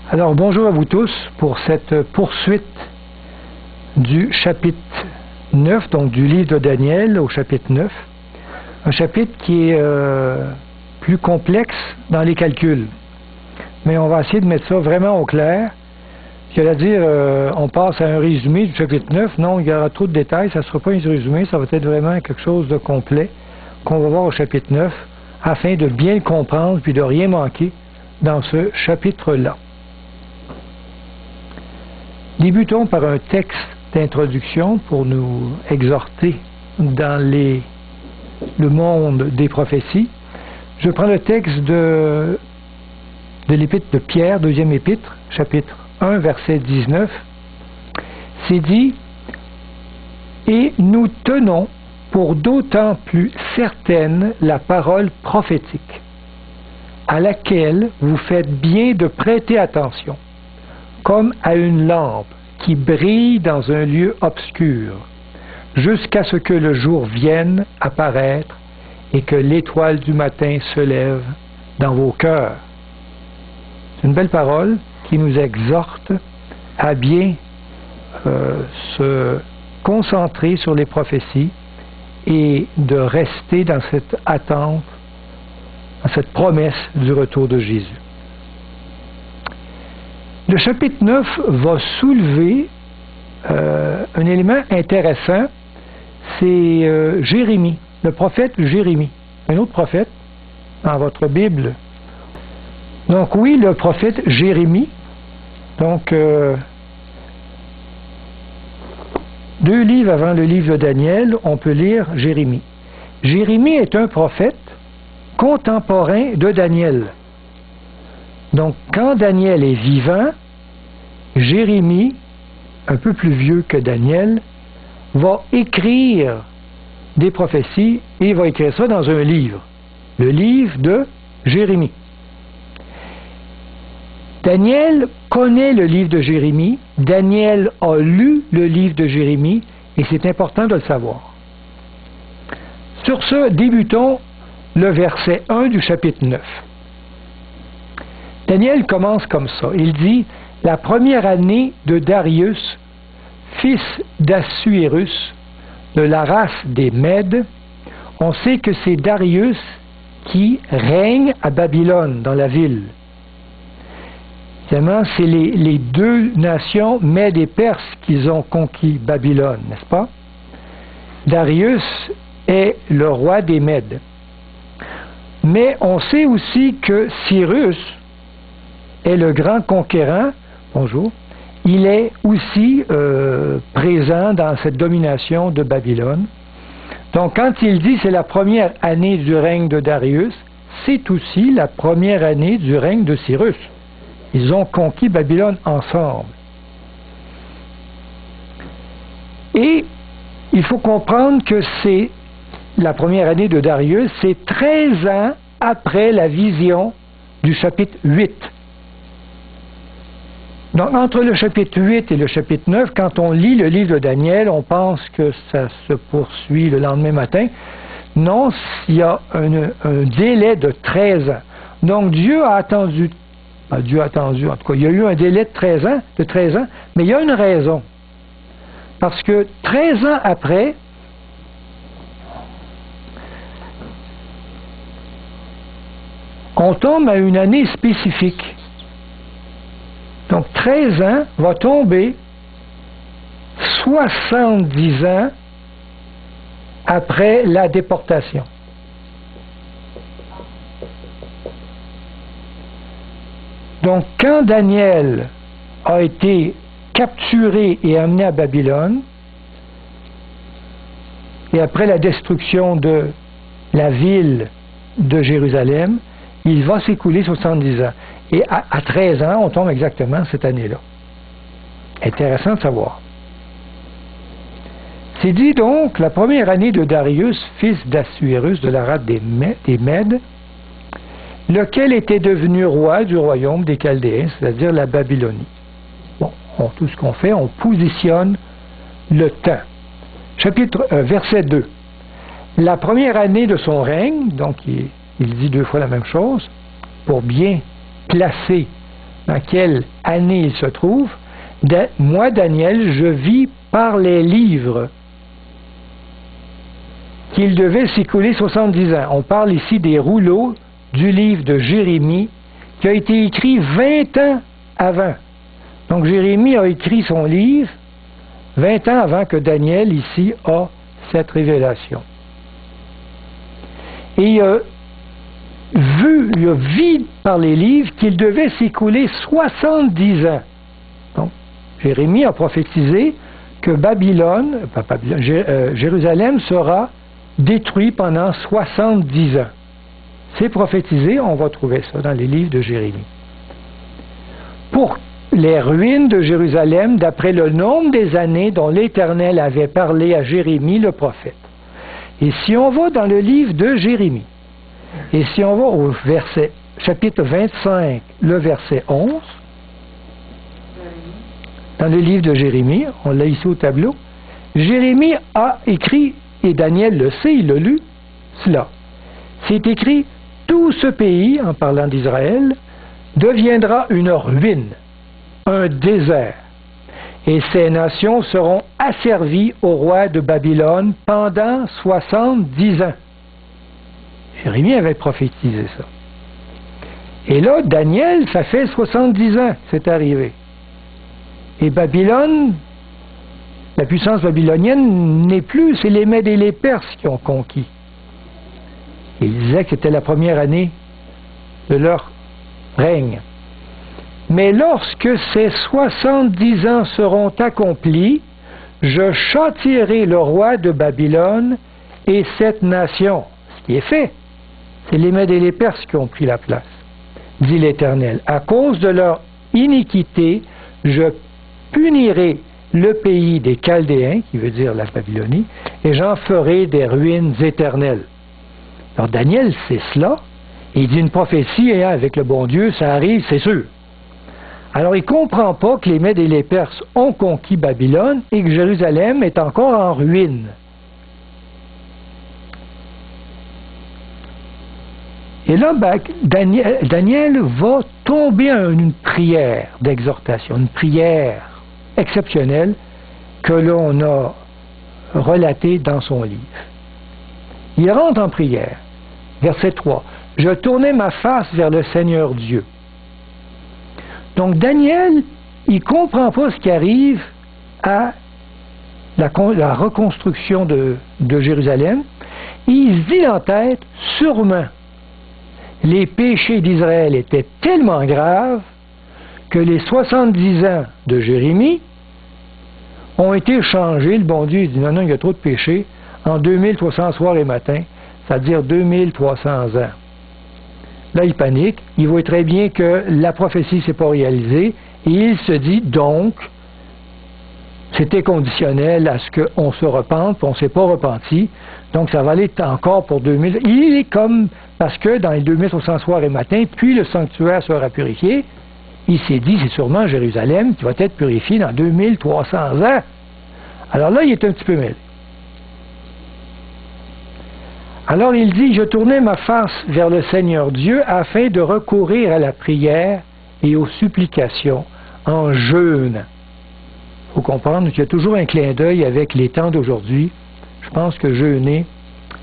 Alors bonjour à vous tous pour cette poursuite du chapitre 9, donc du livre de Daniel au chapitre 9. Un chapitre qui est plus complexe dans les calculs. Mais on va essayer de mettre ça vraiment au clair. C'est-à-dire, on passe à un résumé du chapitre 9. Non, il y aura trop de détails, ça ne sera pas un résumé, ça va être vraiment quelque chose de complet qu'on va voir au chapitre 9 afin de bien le comprendre puis de rien manquer dans ce chapitre-là. Débutons par un texte d'introduction pour nous exhorter dans le monde des prophéties. Je prends le texte de l'épître de Pierre, deuxième épître, chapitre 1, verset 19. C'est dit: « Et nous tenons pour d'autant plus certaine la parole prophétique, à laquelle vous faites bien de prêter attention, comme à une lampe qui brille dans un lieu obscur, jusqu'à ce que le jour vienne apparaître et que l'étoile du matin se lève dans vos cœurs. » C'est une belle parole qui nous exhorte à bien se concentrer sur les prophéties et de rester dans cette attente, dans cette promesse du retour de Jésus. Le chapitre 9 va soulever un élément intéressant, c'est Jérémie, le prophète Jérémie, un autre prophète dans votre Bible. Donc oui, le prophète Jérémie, donc 2 livres avant le livre de Daniel, on peut lire Jérémie. Jérémie est un prophète contemporain de Daniel. Donc, quand Daniel est vivant, Jérémie, un peu plus vieux que Daniel, va écrire des prophéties et il va écrire ça dans un livre, le livre de Jérémie. Daniel connaît le livre de Jérémie, Daniel a lu le livre de Jérémie et c'est important de le savoir. Sur ce, débutons le verset 1 du chapitre 9. Daniel commence comme ça. Il dit: « La première année de Darius, fils d'Assuérus, de la race des Mèdes. » On sait que c'est Darius qui règne à Babylone, dans la ville. Évidemment, c'est les deux nations, Mèdes et Perses, qui ont conquis Babylone, n'est-ce pas? Darius est le roi des Mèdes. Mais on sait aussi que Cyrus est le grand conquérant. Bonjour. Il est aussi présent dans cette domination de Babylone. Donc, quand il dit c'est la première année du règne de Darius, c'est aussi la première année du règne de Cyrus. Ils ont conquis Babylone ensemble. Et il faut comprendre que c'est la première année de Darius, c'est 13 ans après la vision du chapitre 8. Donc, entre le chapitre 8 et le chapitre 9, quand on lit le livre de Daniel, on pense que ça se poursuit le lendemain matin. Non, il y a un délai de 13 ans. Donc, Dieu a attendu, en tout cas, il y a eu un délai de 13 ans, mais il y a une raison. Parce que 13 ans après, on tombe à une année spécifique. Donc 13 ans va tomber 70 ans après la déportation. Donc quand Daniel a été capturé et amené à Babylone, et après la destruction de la ville de Jérusalem, il va s'écouler 70 ans. Et à 13 ans, on tombe exactement cette année-là. Intéressant de savoir. C'est dit donc, la première année de Darius, fils d'Assuérus, de la race des Mèdes, lequel était devenu roi du royaume des Chaldéens, c'est-à-dire la Babylonie. Bon, tout ce qu'on fait, on positionne le temps. Verset 2. La première année de son règne, donc il dit 2 fois la même chose, pour bien placer dans quelle année il se trouve. Moi, Daniel, je vis par les livres qu'il devait s'écouler 70 ans. On parle ici des rouleaux du livre de Jérémie qui a été écrit 20 ans avant. Donc Jérémie a écrit son livre 20 ans avant que Daniel ici a cette révélation. Et il a vu par les livres qu'il devait s'écouler 70 ans. Donc Jérémie a prophétisé que Jérusalem sera détruit pendant 70 ans. C'est prophétisé, on va trouver ça dans les livres de Jérémie. Pour les ruines de Jérusalem, d'après le nombre des années dont l'Éternel avait parlé à Jérémie le prophète. Et si on va dans le livre de Jérémie, et si on va au chapitre 25, le verset 11, dans le livre de Jérémie, on l'a ici au tableau, Jérémie a écrit, et Daniel le sait, il l'a lu, cela. C'est écrit, tout ce pays, en parlant d'Israël, deviendra une ruine, un désert, et ces nations seront asservies au roi de Babylone pendant 70 ans. Jérémie avait prophétisé ça. Et là, Daniel, ça fait 70 ans que c'est arrivé. Et Babylone, la puissance babylonienne n'est plus, c'est les Mèdes et les Perses qui ont conquis. Il disait que c'était la première année de leur règne. Mais lorsque ces 70 ans seront accomplis, je châtierai le roi de Babylone et cette nation. Ce qui est fait. C'est les Mèdes et les Perses qui ont pris la place, dit l'Éternel. À cause de leur iniquité, je punirai le pays des Chaldéens, qui veut dire la Babylonie, et j'en ferai des ruines éternelles. Alors Daniel sait cela, et il dit une prophétie avec le bon Dieu, ça arrive, c'est sûr. Alors il ne comprend pas que les Mèdes et les Perses ont conquis Babylone et que Jérusalem est encore en ruine. Et là, Daniel va tomber en une prière d'exhortation, une prière exceptionnelle que l'on a relatée dans son livre. Il rentre en prière. Verset 3. « Je tournai ma face vers le Seigneur Dieu. » Donc Daniel, il ne comprend pas ce qui arrive à la reconstruction de Jérusalem. Il se dit en tête, sûrement, les péchés d'Israël étaient tellement graves que les 70 ans de Jérémie ont été changés. Le bon Dieu dit, non, il y a trop de péchés, en 2300 soirs et matins, c'est-à-dire 2300 ans. Là, il panique, il voit très bien que la prophétie ne s'est pas réalisée, et il se dit donc, c'était conditionnel à ce qu'on se repente, puis on ne s'est pas repenti, donc ça va aller encore pour 2000. Il est comme, parce que dans les 2300 soirs et matins, puis le sanctuaire sera purifié, il s'est dit, c'est sûrement Jérusalem qui va être purifié dans 2300 ans. Alors là, il est un petit peu mêlé. Alors il dit, je tournai ma face vers le Seigneur Dieu afin de recourir à la prière et aux supplications en jeûne. Il faut comprendre qu'il y a toujours un clin d'œil avec les temps d'aujourd'hui. Je pense que jeûner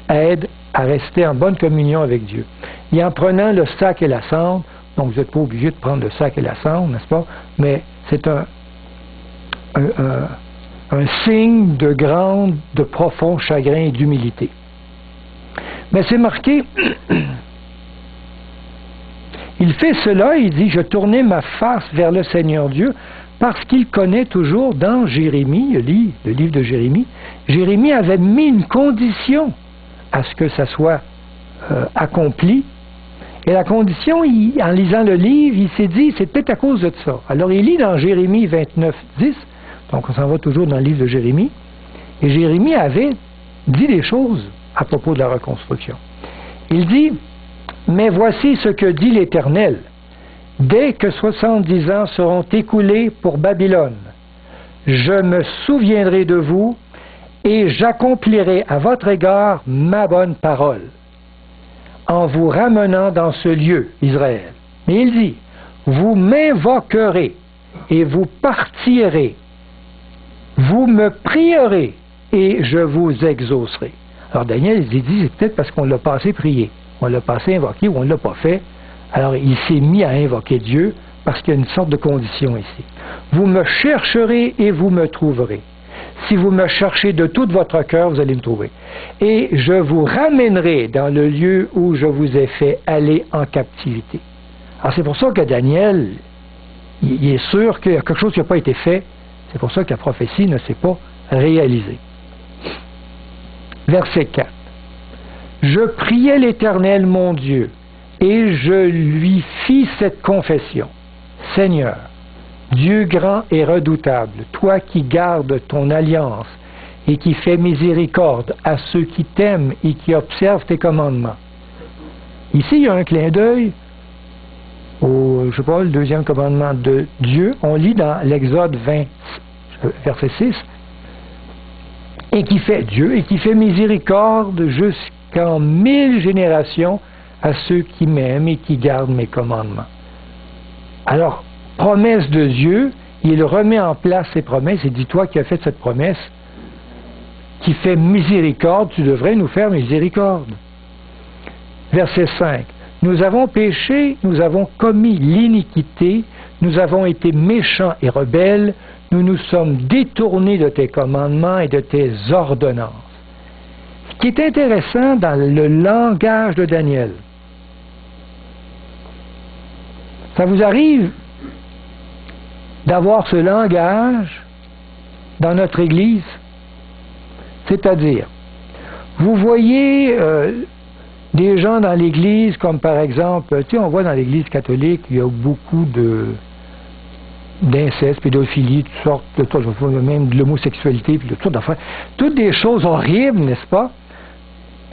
aide à rester en bonne communion avec Dieu. Et en prenant le sac et la cendre, donc vous n'êtes pas obligé de prendre le sac et la cendre, n'est-ce pas? Mais c'est un signe de profond chagrin et d'humilité. Mais c'est marqué, il fait cela, il dit, je tournai ma face vers le Seigneur Dieu, parce qu'il connaît toujours dans Jérémie, le livre de Jérémie, Jérémie avait mis une condition à ce que ça soit accompli. Et la condition, en lisant le livre, il s'est dit, c'est peut-être à cause de ça. Alors il lit dans Jérémie 29, 10, donc on s'en va toujours dans le livre de Jérémie, et Jérémie avait dit des choses à propos de la reconstruction. Il dit, mais voici ce que dit l'Éternel. Dès que 70 ans seront écoulés pour Babylone, je me souviendrai de vous et j'accomplirai à votre égard ma bonne parole, en vous ramenant dans ce lieu, Israël. Mais il dit, vous m'invoquerez et vous partirez. Vous me prierez et je vous exaucerai. Alors Daniel il dit, c'est peut-être parce qu'on l'a pas assez prié. On l'a pas assez invoqué ou on ne l'a pas fait. Alors il s'est mis à invoquer Dieu parce qu'il y a une sorte de condition ici. Vous me chercherez et vous me trouverez. Si vous me cherchez de tout votre cœur, vous allez me trouver. Et je vous ramènerai dans le lieu où je vous ai fait aller en captivité. Alors c'est pour ça que Daniel, il est sûr qu'il y a quelque chose qui n'a pas été fait. C'est pour ça que la prophétie ne s'est pas réalisée. Verset 4. Je priai l'Éternel mon Dieu, et je lui fis cette confession. Seigneur, Dieu grand et redoutable, toi qui gardes ton alliance et qui fais miséricorde à ceux qui t'aiment et qui observent tes commandements. Ici, il y a un clin d'œil au, je sais pas, le deuxième commandement de Dieu. On lit dans l'Exode 20, verset 6, et qui fait Dieu et qui fait miséricorde jusqu'en 1000 générations à ceux qui m'aiment et qui gardent mes commandements. Alors, promesse de Dieu, il remet en place ses promesses et dit, toi qui as fait cette promesse, qui fait miséricorde, tu devrais nous faire miséricorde. Verset 5. Nous avons péché, nous avons commis l'iniquité, nous avons été méchants et rebelles, nous nous sommes détournés de tes commandements et de tes ordonnances. Ce qui est intéressant dans le langage de Daniel, ça vous arrive d'avoir ce langage dans notre Église? C'est-à-dire, vous voyez des gens dans l'Église, comme par exemple, tu sais, on voit dans l'Église catholique, il y a beaucoup d'inceste, pédophilie, toutes sortes de choses, même de l'homosexualité, puis toutes sortes d'affaires. Toutes des choses horribles, n'est-ce pas,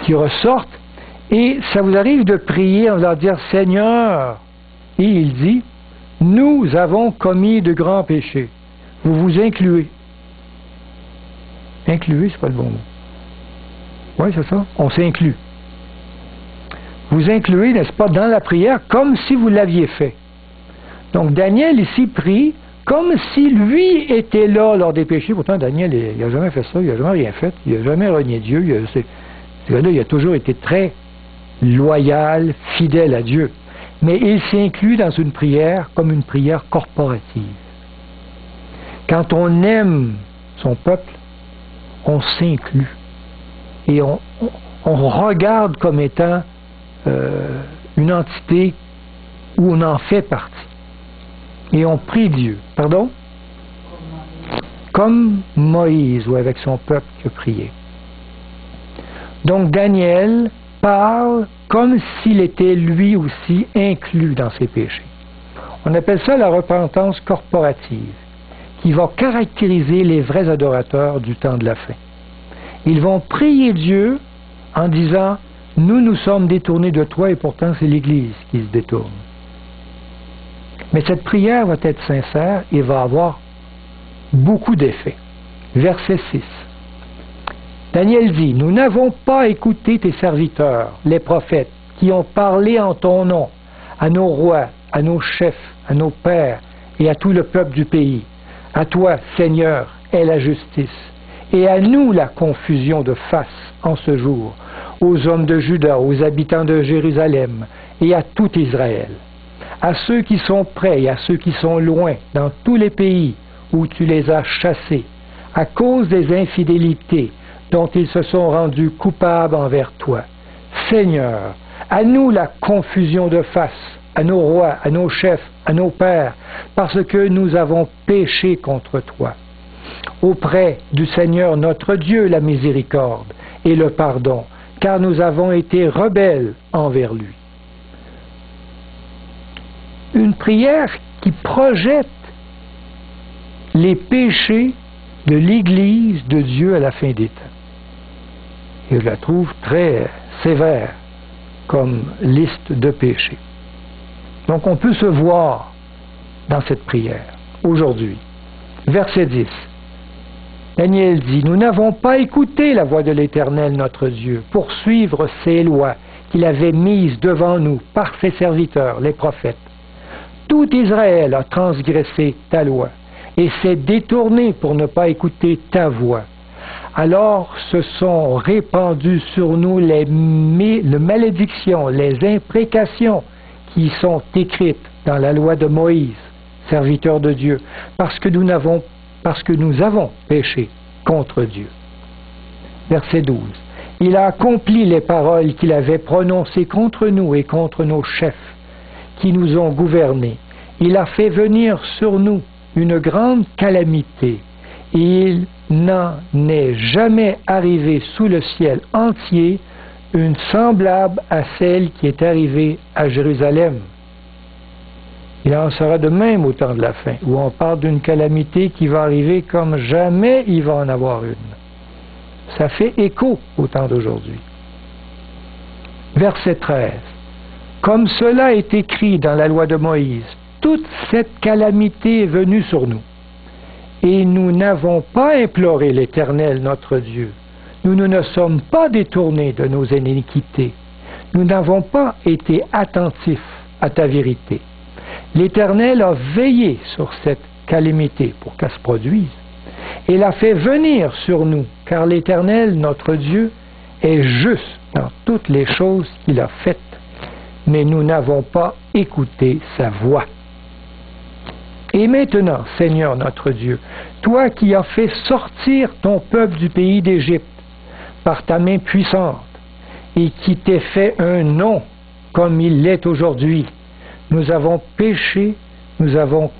qui ressortent, et ça vous arrive de prier en leur dire, Seigneur, et il dit, nous avons commis de grands péchés. Vous vous incluez. Incluer, c'est pas le bon mot. Oui, c'est ça. On s'inclut. Vous incluez, n'est-ce pas, dans la prière comme si vous l'aviez fait. Donc Daniel ici prie comme si lui était là lors des péchés. Pourtant, Daniel, il n'a jamais fait ça, il n'a jamais rien fait, il n'a jamais renié Dieu. Ce gars-là, il a toujours été très loyal, fidèle à Dieu. Mais il s'inclut dans une prière comme une prière corporative. Quand on aime son peuple, on s'inclut. Et on regarde comme étant une entité où on en fait partie. Et on prie Dieu. Pardon? Comme Moïse, ou avec son peuple qui a prié. Donc Daniel parle comme s'il était lui aussi inclus dans ses péchés. On appelle ça la repentance corporative, qui va caractériser les vrais adorateurs du temps de la fin. Ils vont prier Dieu en disant « Nous nous sommes détournés de toi et pourtant c'est l'Église qui se détourne. » Mais cette prière va être sincère et va avoir beaucoup d'effets. Verset 6. Daniel dit, nous n'avons pas écouté tes serviteurs, les prophètes, qui ont parlé en ton nom à nos rois, à nos chefs, à nos pères et à tout le peuple du pays. À toi, Seigneur, est la justice, et à nous la confusion de face en ce jour, aux hommes de Juda, aux habitants de Jérusalem, et à tout Israël, à ceux qui sont près et à ceux qui sont loin, dans tous les pays où tu les as chassés, à cause des infidélités dont ils se sont rendus coupables envers toi. Seigneur, à nous la confusion de face, à nos rois, à nos chefs, à nos pères, parce que nous avons péché contre toi. Auprès du Seigneur notre Dieu la miséricorde et le pardon, car nous avons été rebelles envers lui. Une prière qui projette les péchés de l'Église de Dieu à la fin des temps. Et je la trouve très sévère comme liste de péchés. Donc on peut se voir dans cette prière aujourd'hui. Verset 10. Daniel dit, nous n'avons pas écouté la voix de l'Éternel notre Dieu pour suivre ses lois qu'il avait mises devant nous par ses serviteurs, les prophètes. Tout Israël a transgressé ta loi et s'est détourné pour ne pas écouter ta voix. Alors se sont répandues sur nous les malédictions, les imprécations qui sont écrites dans la loi de Moïse, serviteur de Dieu, parce que nous avons péché contre Dieu. Verset 12. Il a accompli les paroles qu'il avait prononcées contre nous et contre nos chefs qui nous ont gouvernés. Il a fait venir sur nous une grande calamité et il n'en est jamais arrivé sous le ciel entier une semblable à celle qui est arrivée à Jérusalem. Il en sera de même au temps de la fin, où on parle d'une calamité qui va arriver comme jamais il va en avoir une. Ça fait écho au temps d'aujourd'hui. Verset 13. Comme cela est écrit dans la loi de Moïse, toute cette calamité est venue sur nous. Et nous n'avons pas imploré l'Éternel notre Dieu. Nous ne nous sommes pas détournés de nos iniquités. Nous n'avons pas été attentifs à ta vérité. L'Éternel a veillé sur cette calamité pour qu'elle se produise et l'a fait venir sur nous, car l'Éternel notre Dieu est juste dans toutes les choses qu'il a faites, mais nous n'avons pas écouté sa voix. Et maintenant, Seigneur notre Dieu, toi qui as fait sortir ton peuple du pays d'Égypte par ta main puissante et qui t'es fait un nom comme il l'est aujourd'hui, nous avons péché, nous avons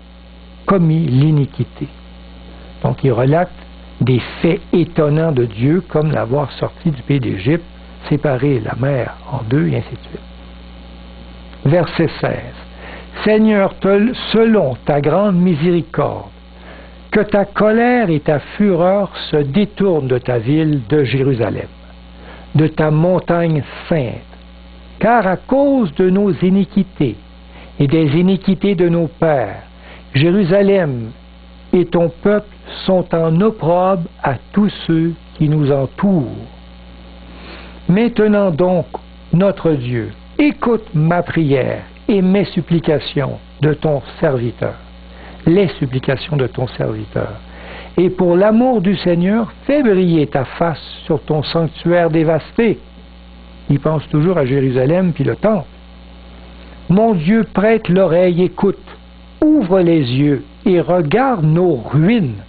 commis l'iniquité. Donc il relate des faits étonnants de Dieu comme l'avoir sorti du pays d'Égypte, séparé la mer en deux et ainsi de suite. Verset 16. Seigneur, selon ta grande miséricorde, que ta colère et ta fureur se détournent de ta ville de Jérusalem, de ta montagne sainte, car à cause de nos iniquités et des iniquités de nos pères, Jérusalem et ton peuple sont en opprobre à tous ceux qui nous entourent. Maintenant donc, notre Dieu, écoute ma prière et mes supplications de ton serviteur, les supplications de ton serviteur. Et pour l'amour du Seigneur, fais briller ta face sur ton sanctuaire dévasté. Il pense toujours à Jérusalem puis le temple. Mon Dieu, prête l'oreille, écoute, ouvre les yeux et regarde nos ruines.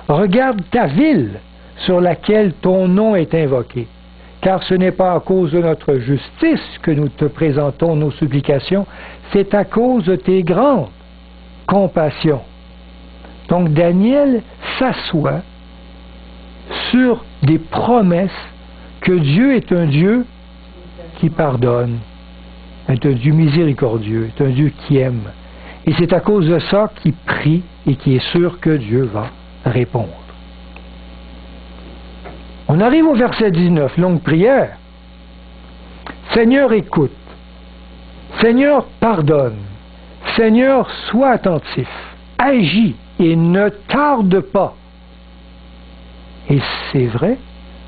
Regarde ta ville sur laquelle ton nom est invoqué. Car ce n'est pas à cause de notre justice que nous te présentons nos supplications, c'est à cause de tes grandes compassions. Donc Daniel s'assoit sur des promesses que Dieu est un Dieu qui pardonne, est un Dieu miséricordieux, est un Dieu qui aime. Et c'est à cause de ça qu'il prie et qu'il est sûr que Dieu va répondre. On arrive au verset 19, longue prière. Seigneur, écoute. Seigneur, pardonne. Seigneur, sois attentif. Agis et ne tarde pas. Et c'est vrai,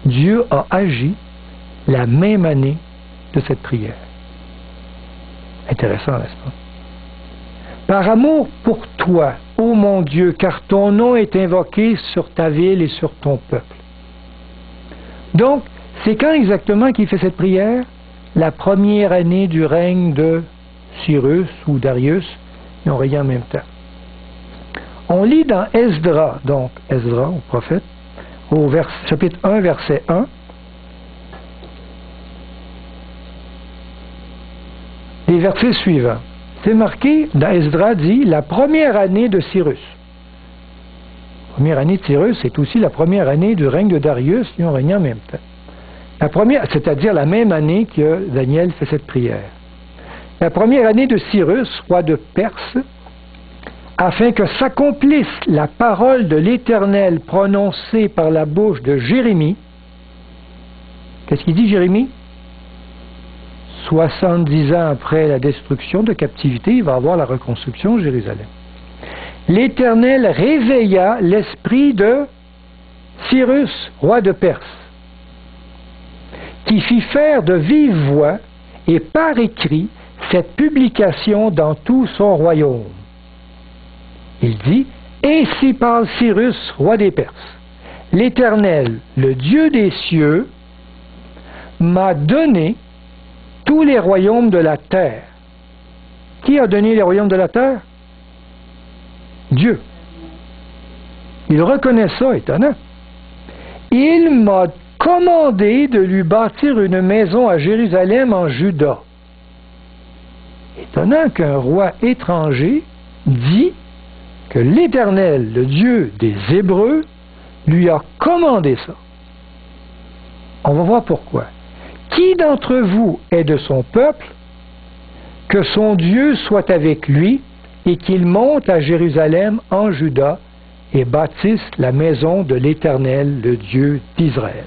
Dieu a agi la même année de cette prière. Intéressant, n'est-ce pas? Par amour pour toi, ô mon Dieu, car ton nom est invoqué sur ta ville et sur ton peuple. Donc, c'est quand exactement qu'il fait cette prière? La première année du règne de Cyrus ou Darius, ils ont régné en même temps. On lit dans Esdra, donc Esdra, au prophète, au chapitre 1, verset 1, les versets suivants. C'est marqué, dans Esdra dit, la première année de Cyrus. La première année de Cyrus, c'est aussi la première année du règne de Darius, ils ont régné en même temps. La première, c'est-à-dire la même année que Daniel fait cette prière. La première année de Cyrus, roi de Perse, afin que s'accomplisse la parole de l'Éternel prononcée par la bouche de Jérémie. Qu'est-ce qu'il dit Jérémie? 70 ans après la destruction de captivité, il va avoir la reconstruction de Jérusalem. L'Éternel réveilla l'esprit de Cyrus, roi de Perse, qui fit faire de vive voix et par écrit cette publication dans tout son royaume. Il dit, « Ainsi parle Cyrus, roi des Perses. L'Éternel, le Dieu des cieux, m'a donné tous les royaumes de la terre. » Qui a donné les royaumes de la terre? Dieu. Il reconnaît ça, étonnant. Il m'a commandé de lui bâtir une maison à Jérusalem en Juda. Étonnant qu'un roi étranger dit que l'Éternel, le Dieu des Hébreux, lui a commandé ça. On va voir pourquoi. Qui d'entre vous est de son peuple, que son Dieu soit avec lui et qu'il monte à Jérusalem en Juda et bâtisse la maison de l'Éternel, le Dieu d'Israël.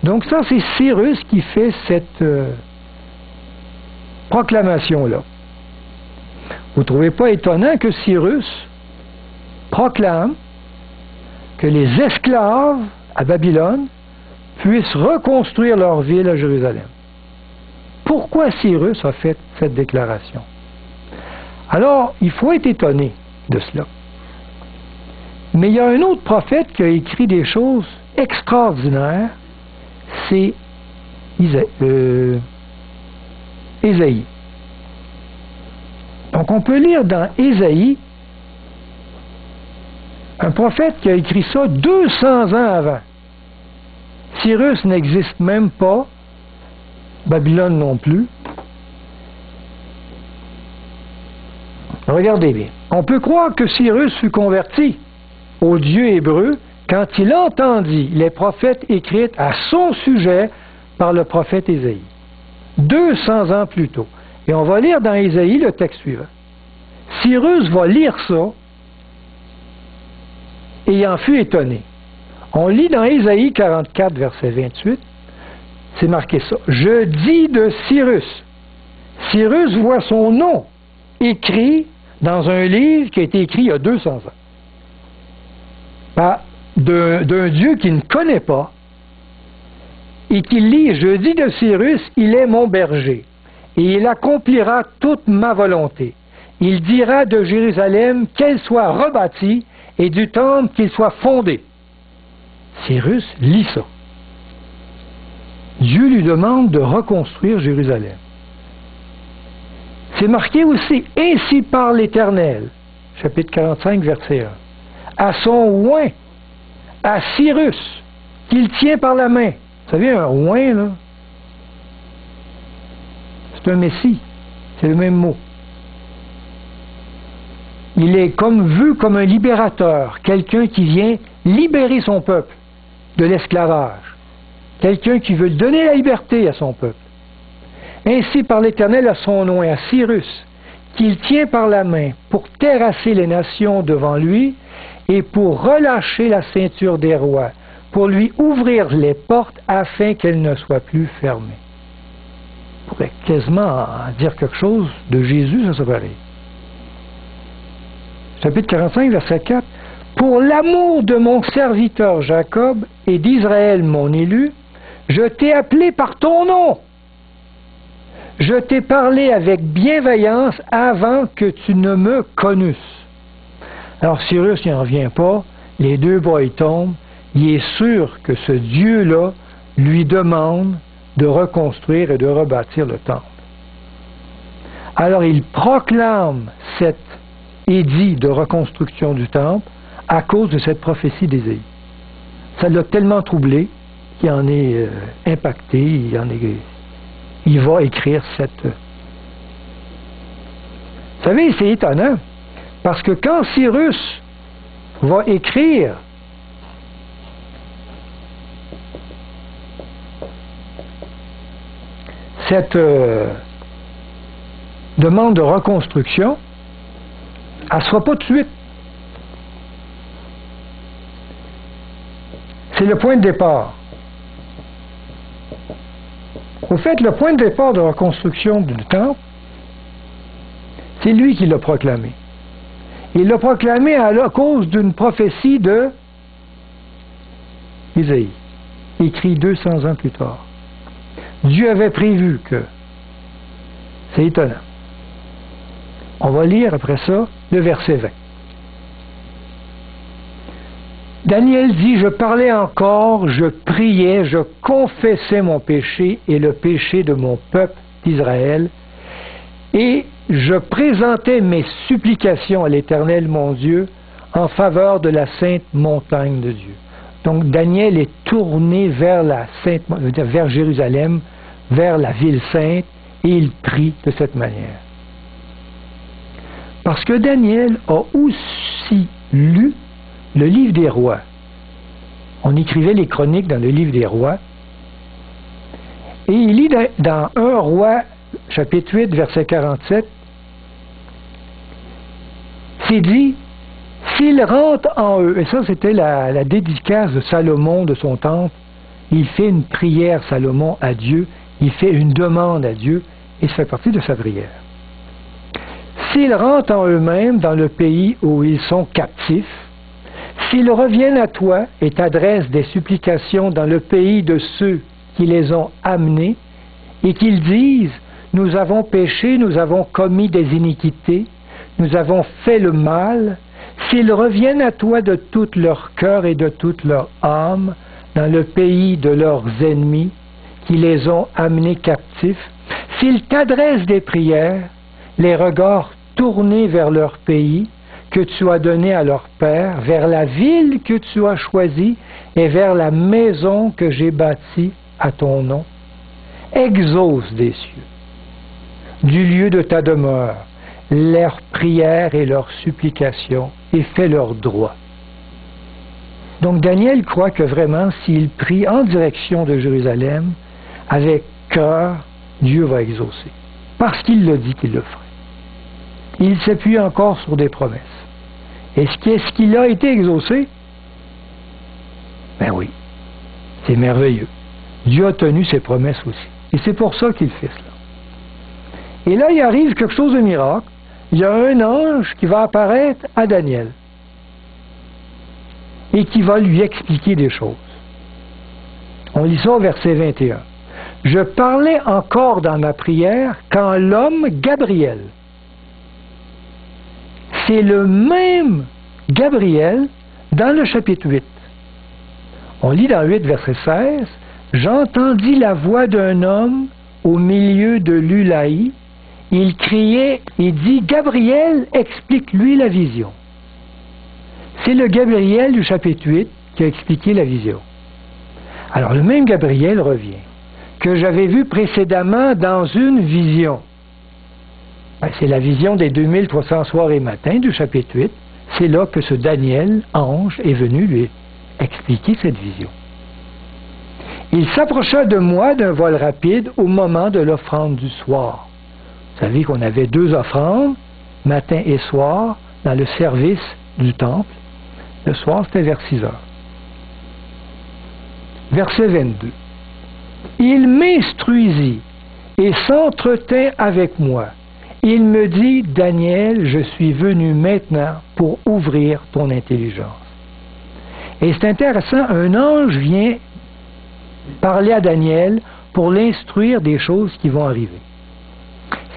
Donc ça, c'est Cyrus qui fait cette proclamation-là. Vous ne trouvez pas étonnant que Cyrus proclame que les esclaves à Babylone puissent reconstruire leur ville à Jérusalem? Pourquoi Cyrus a fait cette déclaration? Alors, il faut être étonné de cela. Mais il y a un autre prophète qui a écrit des choses extraordinaires, c'est Ésaïe. Donc on peut lire dans Ésaïe un prophète qui a écrit ça 200 ans avant. Cyrus n'existe même pas, Babylone non plus. Regardez bien. On peut croire que Cyrus fut converti au Dieu hébreu quand il entendit les prophètes écrites à son sujet par le prophète Ésaïe. 200 ans plus tôt. Et on va lire dans Ésaïe le texte suivant. Cyrus va lire ça et il en fut étonné. On lit dans Ésaïe 44, verset 28, c'est marqué ça. « Je dis de Cyrus. » Cyrus voit son nom écrit dans un livre qui a été écrit il y a 200 ans. D'un Dieu qu'il ne connaît pas et qu'il lit, je dis de Cyrus, il est mon berger et il accomplira toute ma volonté. Il dira de Jérusalem qu'elle soit rebâtie et du temple qu'il soit fondé. Cyrus lit ça. Dieu lui demande de reconstruire Jérusalem. C'est marqué aussi, ainsi parle l'Éternel, chapitre 45, verset 1, à son oint, à Cyrus, qu'il tient par la main. Vous savez, un oint, là, c'est un Messie, c'est le même mot. Il est vu comme un libérateur, quelqu'un qui vient libérer son peuple de l'esclavage, quelqu'un qui veut donner la liberté à son peuple. Ainsi par l'Éternel à son nom et à Cyrus, qu'il tient par la main pour terrasser les nations devant lui et pour relâcher la ceinture des rois, pour lui ouvrir les portes afin qu'elles ne soient plus fermées. On pourrait quasiment dire quelque chose de Jésus, ça serait pareil. Chapitre 45, verset 4. Pour l'amour de mon serviteur Jacob et d'Israël mon élu, je t'ai appelé par ton nom. Je t'ai parlé avec bienveillance avant que tu ne me connusses. Alors Cyrus n'en revient pas, les deux bras y tombent, il est sûr que ce Dieu-là lui demande de reconstruire et de rebâtir le temple. Alors il proclame cet édit de reconstruction du temple à cause de cette prophétie d'Ésaïe. Ça l'a tellement troublé qu'il en est impacté, il va écrire cette... Vous savez, c'est étonnant, parce que quand Cyrus va écrire cette demande de reconstruction, elle ne se fera pas tout de suite. C'est le point de départ. Au fait, le point de départ de reconstruction du temple, c'est lui qui l'a proclamé. Il l'a proclamé à cause d'une prophétie de Isaïe, écrit 200 ans plus tard. Dieu avait prévu que C'est étonnant. On va lire après ça le verset 20. Daniel dit, « Je parlais encore, je priais, je confessais mon péché et le péché de mon peuple d'Israël, et je présentais mes supplications à l'Éternel mon Dieu en faveur de la sainte montagne de Dieu. » Donc Daniel est tourné vers vers Jérusalem, vers la ville sainte, et il prie de cette manière. Parce que Daniel a aussi lu le livre des rois. On écrivait les chroniques dans le livre des rois. Et il lit dans 1 Roi, chapitre 8, verset 47, c'est dit, s'ils rentrent en eux, et ça c'était la dédicace de Salomon de son temple, il fait une prière, Salomon, à Dieu, il fait une demande à Dieu, et ça fait partie de sa prière. S'ils rentrent en eux-mêmes dans le pays où ils sont captifs, s'ils reviennent à toi et t'adressent des supplications dans le pays de ceux qui les ont amenés, et qu'ils disent, nous avons péché, nous avons commis des iniquités, nous avons fait le mal, s'ils reviennent à toi de tout leur cœur et de toute leur âme, dans le pays de leurs ennemis, qui les ont amenés captifs, s'ils t'adressent des prières, les regards tournés vers leur pays, que tu as donné à leur père, vers la ville que tu as choisie et vers la maison que j'ai bâtie à ton nom, exauce des cieux, du lieu de ta demeure, leurs prières et leurs supplications, et fais leur droit. Donc Daniel croit que vraiment, s'il prie en direction de Jérusalem, avec cœur, Dieu va exaucer. Parce qu'il l'a dit qu'il le ferait. Il s'appuie encore sur des promesses. Est-ce qu'il a été exaucé? Ben oui, c'est merveilleux. Dieu a tenu ses promesses aussi. Et c'est pour ça qu'il fait cela. Et là, il arrive quelque chose de miracle. Il y a un ange qui va apparaître à Daniel et qui va lui expliquer des choses. On lit ça au verset 21. « Je parlais encore dans ma prière quand l'homme Gabriel. » C'est le même Gabriel dans le chapitre 8. On lit dans 8, verset 16, « J'entendis la voix d'un homme au milieu de l'Ulaï. Il criait et dit, « Gabriel, explique-lui la vision. » C'est le Gabriel du chapitre 8 qui a expliqué la vision. Alors le même Gabriel revient, que j'avais vu précédemment dans une vision. C'est la vision des 2300 soirs et matins du chapitre 8. C'est là que ce Daniel, ange, est venu lui expliquer cette vision. Il s'approcha de moi d'un vol rapide au moment de l'offrande du soir. Vous savez qu'on avait 2 offrandes, matin et soir, dans le service du temple. Le soir, c'était vers 6 heures. Verset 22. Il m'instruisit et s'entretint avec moi. Il me dit, Daniel, je suis venu maintenant pour ouvrir ton intelligence. Et c'est intéressant, un ange vient parler à Daniel pour l'instruire des choses qui vont arriver.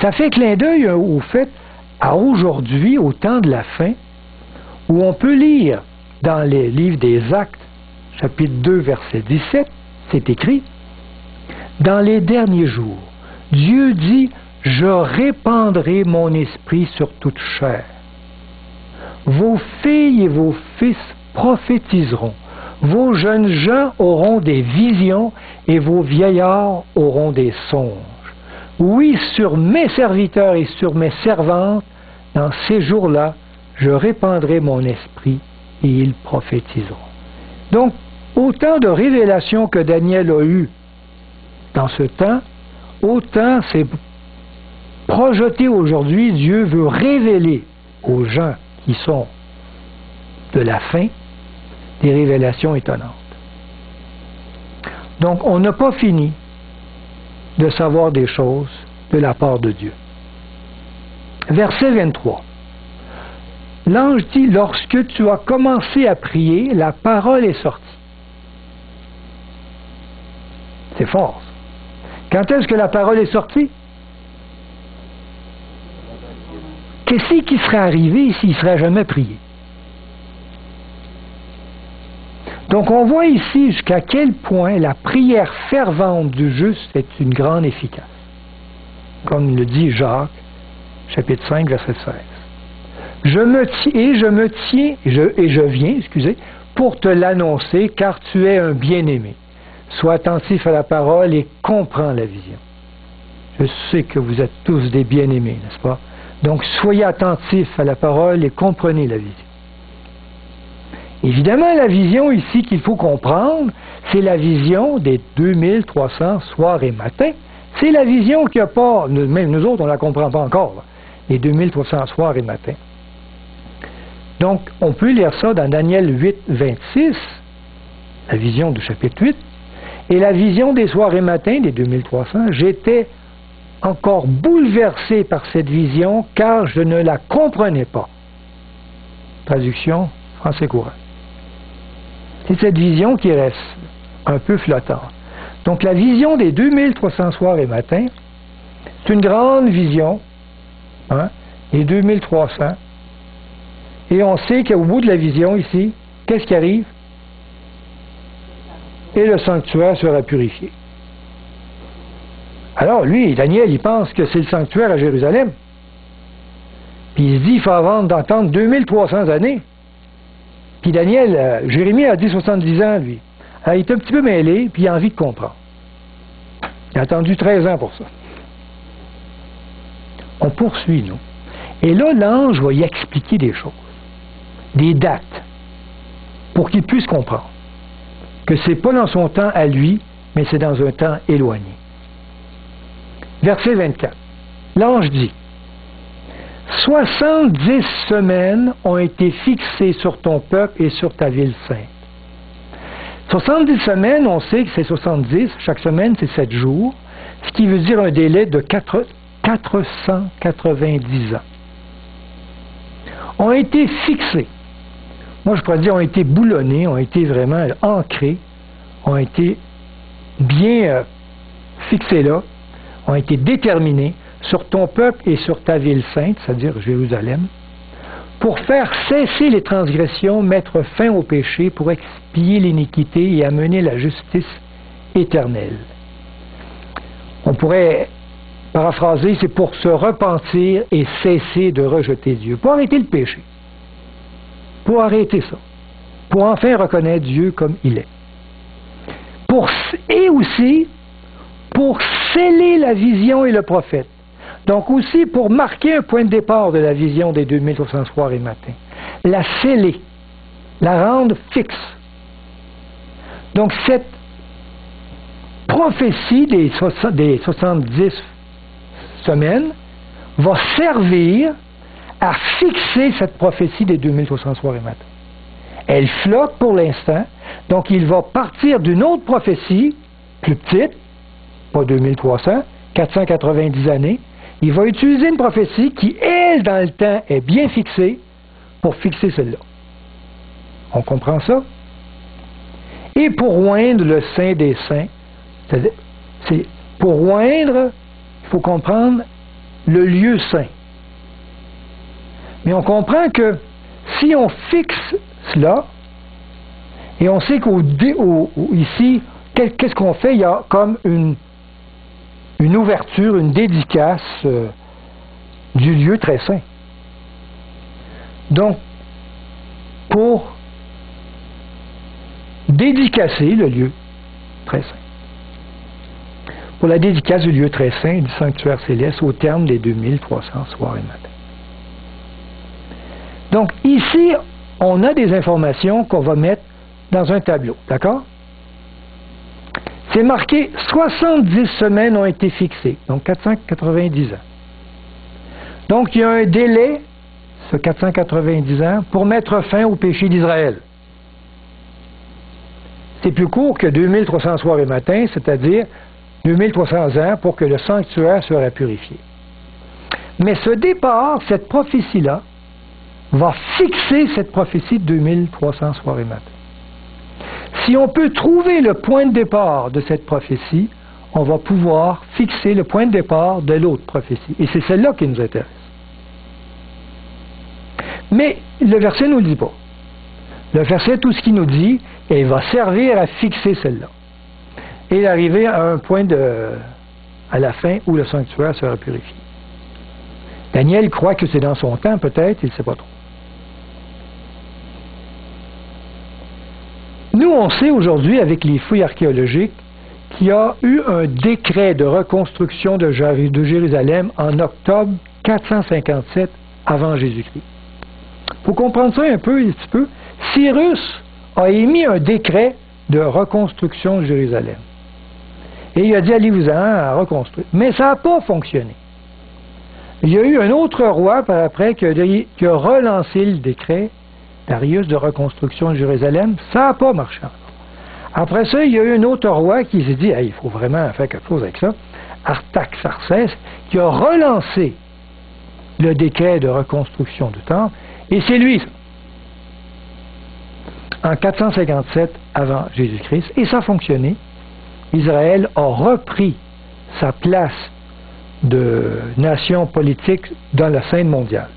Ça fait clin d'œil au fait, à aujourd'hui, au temps de la fin, où on peut lire dans les livres des Actes, chapitre 2, verset 17, c'est écrit, « Dans les derniers jours, Dieu dit, je répandrai mon esprit sur toute chair. Vos filles et vos fils prophétiseront, vos jeunes gens auront des visions et vos vieillards auront des songes. Oui, sur mes serviteurs et sur mes servantes, dans ces jours-là, je répandrai mon esprit et ils prophétiseront. » Donc, autant de révélations que Daniel a eues dans ce temps, autant c'est projeté aujourd'hui, Dieu veut révéler aux gens qui sont de la fin des révélations étonnantes. Donc, on n'a pas fini de savoir des choses de la part de Dieu. Verset 23. L'ange dit, lorsque tu as commencé à prier, la parole est sortie. C'est fort. Quand est-ce que la parole est sortie? qu'est-ce qui serait arrivé s'il ne serait jamais prié? Donc on voit ici jusqu'à quel point la prière fervente du juste est une grande efficace. Comme le dit Jacques, chapitre 5, verset 16. Je viens, pour te l'annoncer, car tu es un bien-aimé. Sois attentif à la parole et comprends la vision. Je sais que vous êtes tous des bien-aimés, n'est-ce pas? Donc soyez attentifs à la parole et comprenez la vision. Évidemment, la vision ici qu'il faut comprendre, c'est la vision des 2300 soirs et matins. C'est la vision qu'il n'y a pas, même nous autres, on ne la comprend pas encore, là, les 2300 soirs et matins. Donc, on peut lire ça dans Daniel 8, 26, la vision du chapitre 8, et la vision des soirs et matins, des 2300, j'étais encore bouleversé par cette vision, car je ne la comprenais pas. Traduction français courant. C'est cette vision qui reste un peu flottante. Donc la vision des 2300 soirs et matins, c'est une grande vision, hein, les 2300. Et on sait qu'au bout de la vision ici, qu'est-ce qui arrive? Et le sanctuaire sera purifié. Alors lui, Daniel, il pense que c'est le sanctuaire à Jérusalem. Puis il se dit, il faut attendre 2300 années. Puis Daniel, Jérémie a dit 70 ans, lui. Alors, il est un petit peu mêlé, puis il a envie de comprendre. Il a attendu 13 ans pour ça. On poursuit, nous. Et là, l'ange va y expliquer des choses, des dates, pour qu'il puisse comprendre que ce n'est pas dans son temps à lui, mais c'est dans un temps éloigné. Verset 24. L'ange dit, 70 semaines ont été fixées sur ton peuple et sur ta ville sainte. 70 semaines, on sait que c'est 70, chaque semaine c'est 7 jours, ce qui veut dire un délai de 490 ans. Ont été fixés. Moi je pourrais dire ont été boulonnés, ont été vraiment ancrés, ont été bien fixés là, ont été déterminés sur ton peuple et sur ta ville sainte, c'est-à-dire Jérusalem, pour faire cesser les transgressions, mettre fin au péché, pour expier l'iniquité et amener la justice éternelle. On pourrait paraphraser, c'est pour se repentir et cesser de rejeter Dieu, pour arrêter le péché, pour arrêter ça, pour enfin reconnaître Dieu comme il est. Et aussi, pour sceller la vision et le prophète. Donc aussi pour marquer un point de départ de la vision des 2300 soirs et matins. La sceller, la rendre fixe. Donc cette prophétie des 70 semaines va servir à fixer cette prophétie des 2300 soirs et matins. Elle flotte pour l'instant, donc il va partir d'une autre prophétie, plus petite, pas 2300, 490 années, il va utiliser une prophétie qui, elle, dans le temps, est bien fixée pour fixer celle-là. On comprend ça? Et pour oindre le Saint des Saints, c'est pour oindre, il faut comprendre le lieu saint. Mais on comprend que si on fixe cela, et on sait ici, qu'est-ce qu'on fait? Il y a comme une ouverture, une dédicace du lieu très saint. Donc, pour dédicacer le lieu très saint, pour la dédicace du lieu très saint du sanctuaire céleste au terme des 2300 soirs et matins. Donc, ici, on a des informations qu'on va mettre dans un tableau, d'accord? C'est marqué 70 semaines ont été fixées, donc 490 ans. Donc il y a un délai, ce 490 ans, pour mettre fin au péché d'Israël. C'est plus court que 2300 soirs et matins, c'est-à-dire 2300 ans pour que le sanctuaire soit purifié. Mais ce départ, cette prophétie-là, va fixer cette prophétie de 2300 soirs et matins. Si on peut trouver le point de départ de cette prophétie, on va pouvoir fixer le point de départ de l'autre prophétie. Et c'est celle-là qui nous intéresse. Mais le verset ne nous le dit pas. Le verset, tout ce qu'il nous dit, il va servir à fixer celle-là. Et d'arriver à un point à la fin où le sanctuaire sera purifié. Daniel croit que c'est dans son temps, peut-être, il ne sait pas trop. Nous, on sait aujourd'hui, avec les fouilles archéologiques, qu'il y a eu un décret de reconstruction de Jérusalem en octobre 457 avant Jésus-Christ. Pour comprendre ça un petit peu, Cyrus a émis un décret de reconstruction de Jérusalem. Et il a dit, allez-vous-en à reconstruire. Mais ça n'a pas fonctionné. Il y a eu un autre roi par après qui a relancé le décret, Darius, de reconstruction de Jérusalem. Ça n'a pas marché. Après ça, il y a eu un autre roi qui s'est dit, hey, il faut vraiment faire quelque chose avec ça, Artaxerxès, qui a relancé le décret de reconstruction du temple, et c'est lui, ça. En 457 avant Jésus-Christ, et ça a fonctionné. Israël a repris sa place de nation politique dans la scène mondiale.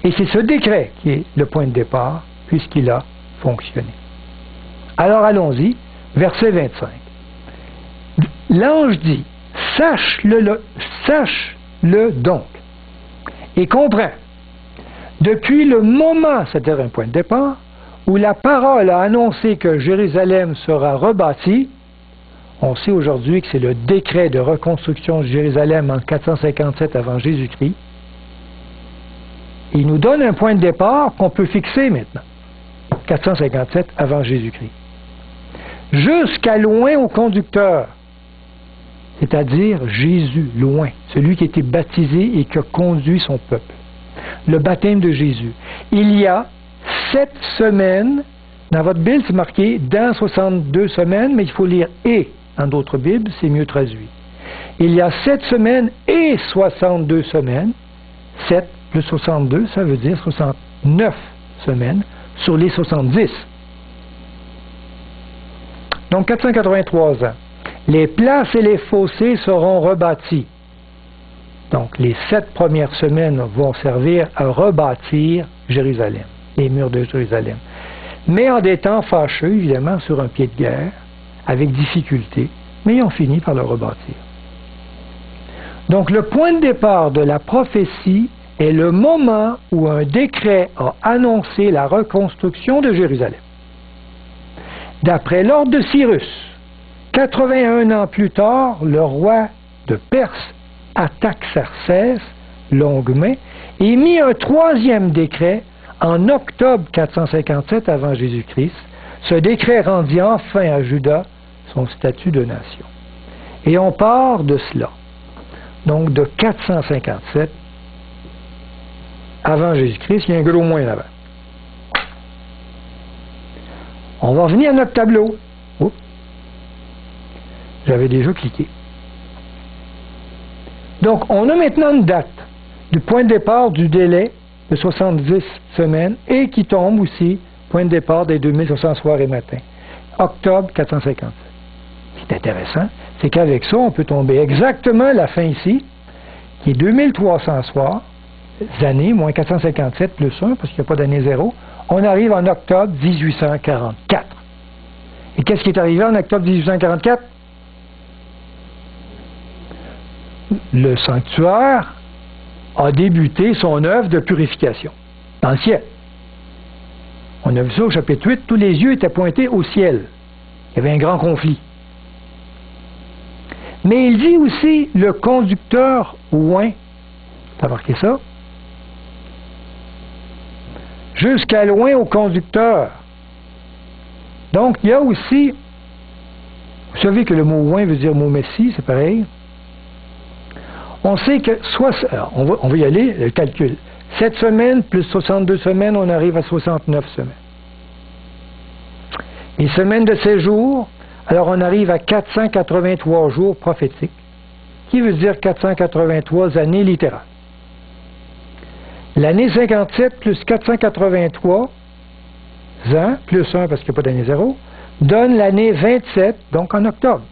Et c'est ce décret qui est le point de départ, puisqu'il a fonctionné. Alors allons-y, verset 25. L'ange dit, sache-le donc, et comprends, depuis le moment, c'est-à-dire un point de départ, où la parole a annoncé que Jérusalem sera rebâtie, on sait aujourd'hui que c'est le décret de reconstruction de Jérusalem en 457 avant Jésus-Christ. Il nous donne un point de départ qu'on peut fixer maintenant. 457 avant Jésus-Christ. Jusqu'à loin au conducteur, c'est-à-dire Jésus, loin, celui qui a été baptisé et qui a conduit son peuple. Le baptême de Jésus. Il y a 7 semaines, dans votre Bible c'est marqué dans 62 semaines, mais il faut lire et. Dans d'autres Bibles, c'est mieux traduit. Il y a 7 semaines et 62 semaines. 7 plus 62, ça veut dire 69 semaines sur les 70. Donc 483 ans. Les places et les fossés seront rebâtis. Donc les 7 premières semaines vont servir à rebâtir Jérusalem, les murs de Jérusalem. Mais en des temps fâcheux, évidemment, sur un pied de guerre, avec difficulté, mais ils ont fini par le rebâtir. Donc le point de départ de la prophétie est le moment où un décret a annoncé la reconstruction de Jérusalem. D'après l'ordre de Cyrus, 81 ans plus tard, le roi de Perse, Artaxerxès, longue main, émit un 3e décret en octobre 457 avant Jésus-Christ. Ce décret rendit enfin à Juda son statut de nation. Et on part de cela, donc de 457 avant Jésus-Christ, il y a un gros moins là-bas. On va revenir à notre tableau. Oups. J'avais déjà cliqué. Donc, on a maintenant une date du point de départ du délai de 70 semaines et qui tombe aussi, point de départ des 2600 soirs et matins. Octobre 457. Ce qui est intéressant, c'est qu'avec ça, on peut tomber exactement à la fin ici, qui est 2300 soirs, années, moins 457 plus 1, parce qu'il n'y a pas d'année zéro. On arrive en octobre 1844. Et qu'est-ce qui est arrivé en octobre 1844? Le sanctuaire a débuté son œuvre de purification dans le ciel. On a vu ça au chapitre 8, tous les yeux étaient pointés au ciel. Il y avait un grand conflit. Mais il dit aussi le conducteur oint. Tu as marqué ça? Jusqu'à loin au conducteur. Donc, il y a aussi, vous savez que le mot oint veut dire mot Messie, c'est pareil. On sait que, alors, on va y aller, le calcul. 7 semaines plus 62 semaines, on arrive à 69 semaines. Les semaines de séjour, alors on arrive à 483 jours prophétiques, qui veut dire 483 années littérales. L'année 57 plus 483 ans, plus 1 parce qu'il n'y a pas d'année zéro, donne l'année 27, donc en octobre.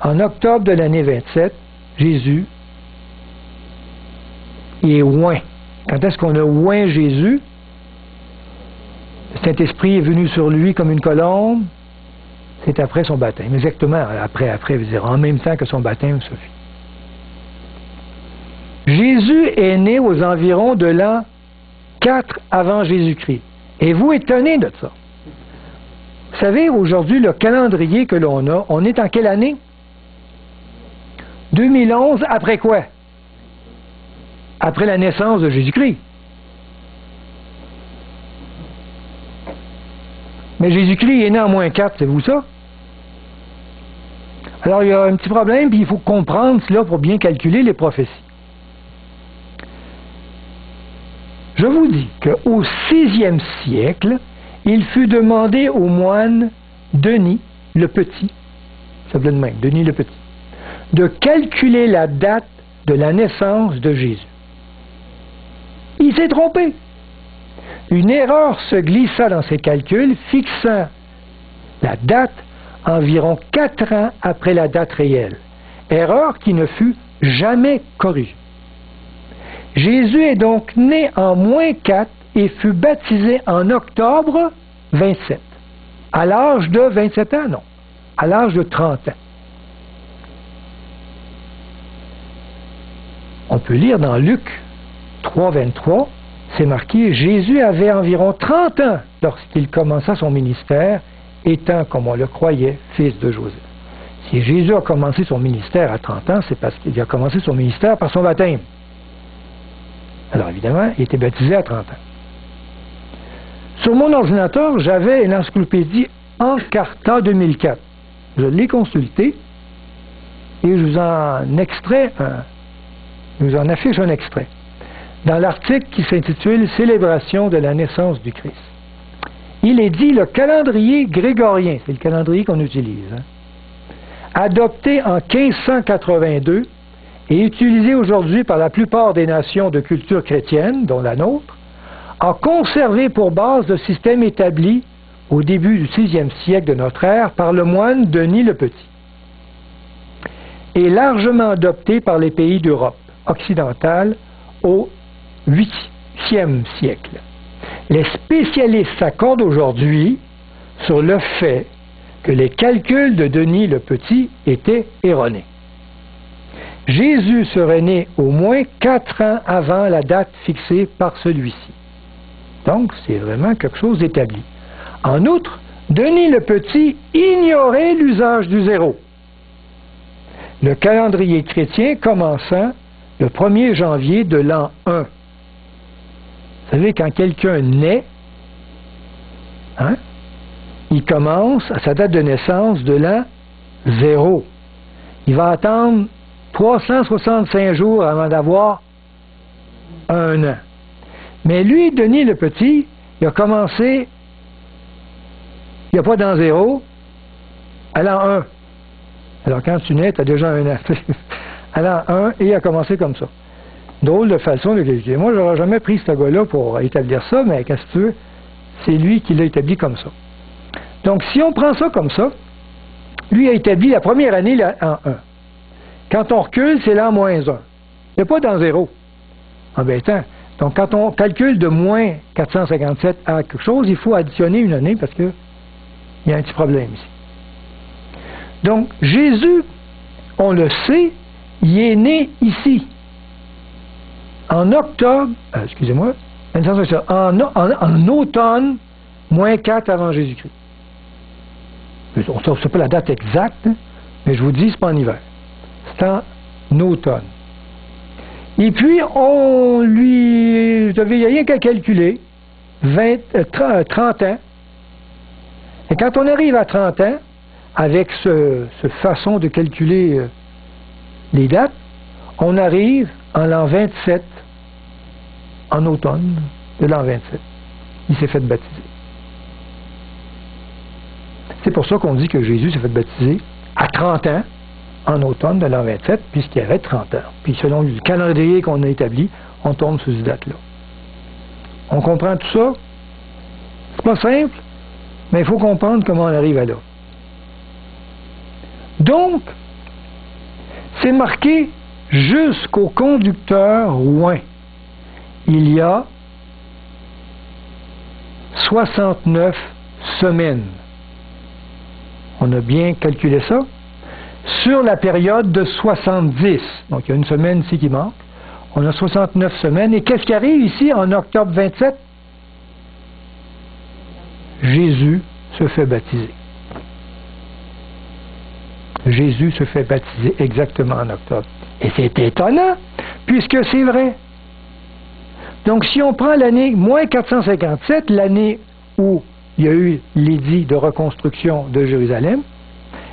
En octobre de l'année 27, Jésus est oint Quand est-ce qu'on a oint Jésus? Le Saint-Esprit est venu sur lui comme une colombe. C'est après son baptême. Exactement, après, veut dire en même temps que son baptême se fit. Jésus est né aux environs de l'an 4 avant Jésus-Christ. Et vous étonnez de ça? Vous savez, aujourd'hui, le calendrier que l'on a, on est en quelle année? 2011, après quoi? Après la naissance de Jésus-Christ. Mais Jésus-Christ est né en moins 4, c'est vous ça? Alors, il y a un petit problème, puis il faut comprendre cela pour bien calculer les prophéties. Je vous dis qu'au 6e siècle, il fut demandé au moine Denis le Petit, ça s'appelait de même, Denis le Petit, de calculer la date de la naissance de Jésus. Il s'est trompé. Une erreur se glissa dans ses calculs, fixant la date environ 4 ans après la date réelle. Erreur qui ne fut jamais corrigée. Jésus est donc né en moins 4 et fut baptisé en octobre 27. À l'âge de 27 ans, non. À l'âge de 30 ans. On peut lire dans Luc 3, 23, c'est marqué, Jésus avait environ 30 ans lorsqu'il commença son ministère, étant, comme on le croyait, fils de Joseph. Si Jésus a commencé son ministère à 30 ans, c'est parce qu'il a commencé son ministère par son baptême. Alors évidemment, il était baptisé à 30 ans. Sur mon ordinateur, j'avais une encyclopédie Encarta 2004. Je l'ai consultée et je vous en affiche un extrait. Dans l'article qui s'intitule « Célébration de la naissance du Christ ». Il est dit le calendrier grégorien, c'est le calendrier qu'on utilise, adopté en 1582 et utilisé aujourd'hui par la plupart des nations de culture chrétienne, dont la nôtre, a conservé pour base le système établi au début du 6e siècle de notre ère par le moine Denis le Petit, et largement adopté par les pays d'Europe occidentale au 8e siècle. Les spécialistes s'accordent aujourd'hui sur le fait que les calculs de Denis le Petit étaient erronés. Jésus serait né au moins 4 ans avant la date fixée par celui-ci. Donc, c'est vraiment quelque chose d'établi. En outre, Denis le Petit ignorait l'usage du zéro. Le calendrier chrétien commençant le 1er janvier de l'an 1. Vous savez, quand quelqu'un naît, il commence à sa date de naissance de l'an 0. Il va attendre 365 jours avant d'avoir 1 an. Mais lui, Denis le Petit, il a commencé, il n'y a pas d'an 0, à l'an 1. Alors quand tu nais, tu as déjà 1 an. À l'an 1, et il a commencé comme ça. Drôle de façon de calculer. Moi, je n'aurais jamais pris ce gars-là pour établir ça, mais qu'est-ce que tu veux? C'est lui qui l'a établi comme ça. Donc, si on prend ça comme ça, lui a établi la première année l'an 1. Quand on recule, c'est l'an moins 1. Il n'y a pas d'an 0. Embêtant. Donc, quand on calcule de moins 457 à quelque chose, il faut additionner une année parce qu'il y a un petit problème ici. Donc, Jésus, on le sait, il est né ici. En octobre, excusez-moi, en automne, moins 4 avant Jésus-Christ. On ne sait pas la date exacte, mais je vous dis, ce n'est pas en hiver. C'est en automne. Et puis, on lui... Vous n'avez rien qu'à calculer. 30 ans. Et quand on arrive à 30 ans, avec cette façon de calculer les dates, on arrive en l'an 27, en automne de l'an 27. Il s'est fait baptiser. C'est pour ça qu'on dit que Jésus s'est fait baptiser à 30 ans, en automne de l'an 27, puisqu'il avait 30 ans. Puis selon le calendrier qu'on a établi, on tombe sur cette date-là. On comprend tout ça? C'est pas simple, mais il faut comprendre comment on arrive à là. Donc, c'est marqué jusqu'au conducteur oint. il y a 69 semaines. On a bien calculé ça. Sur la période de 70. Donc, il y a une semaine ici qui manque. On a 69 semaines. Et qu'est-ce qui arrive ici en octobre 27? Jésus se fait baptiser. Jésus se fait baptiser exactement en octobre. Et c'est étonnant, puisque c'est vrai. Donc, si on prend l'année moins 457, l'année où il y a eu l'édit de reconstruction de Jérusalem,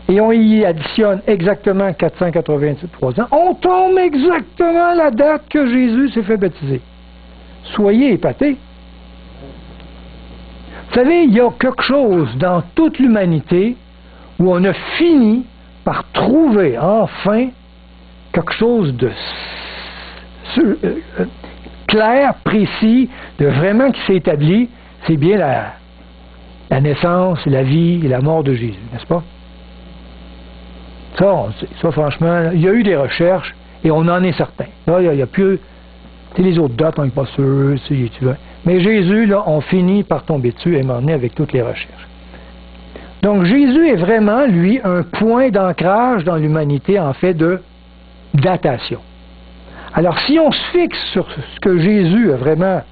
et on y additionne exactement 483 ans, on tombe exactement à la date que Jésus s'est fait baptiser. Soyez épatés. Vous savez, il y a quelque chose dans toute l'humanité où on a fini par trouver enfin quelque chose de clair, précis, de vraiment qui s'est établi. C'est bien la naissance, la vie et la mort de Jésus, n'est-ce pas? Ça, franchement, il y a eu des recherches et on en est certain. Là, il n'y a plus. Tu sais, les autres dates, on n'est pas sûr. Tu vois. Mais Jésus, là, on finit par tomber dessus et m'emmener avec toutes les recherches. Donc, Jésus est vraiment, lui, un point d'ancrage dans l'humanité, en fait, de datation. Alors, si on se fixe sur ce que Jésus a vraiment